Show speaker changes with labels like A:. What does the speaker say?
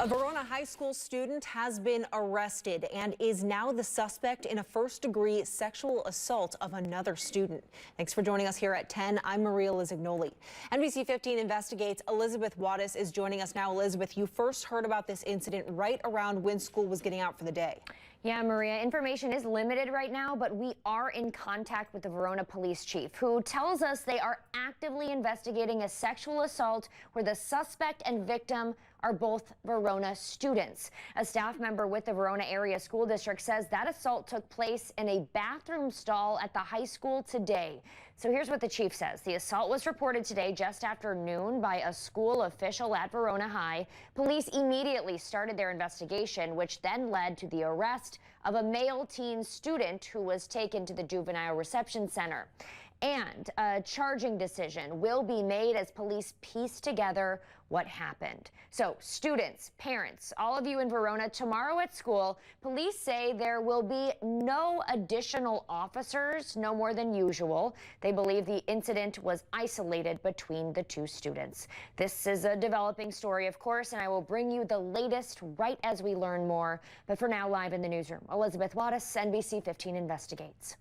A: A Verona High School student has been arrested and is now the suspect in a first-degree sexual assault of another student. Thanks for joining us here at 10. I'm Maria Lizignoli. NBC 15 Investigates. Elizabeth Wattis is joining us now. Elizabeth, you first heard about this incident right around when school was getting out for the day.
B: Yeah, Maria, information is limited right now, but we are in contact with the Verona Police Chief, who tells us they are actively investigating a sexual assault where the suspect and victim are both Verona students. A staff member with the Verona Area School District says that assault took place in a bathroom stall at the high school today. So here's what the chief says. The assault was reported today just after noon by a school official at Verona High. Police immediately started their investigation, which then led to the arrest of a male teen student who was taken to the Juvenile Reception Center. And a charging decision will be made as police piece together what happened. So students, parents, all of you in Verona, tomorrow at school, police say there will be no additional officers, no more than usual. They believe the incident was isolated between the two students. This is a developing story, of course, and I will bring you the latest right as we learn more. But for now, live in the newsroom, Elizabeth Wattis, NBC 15 Investigates.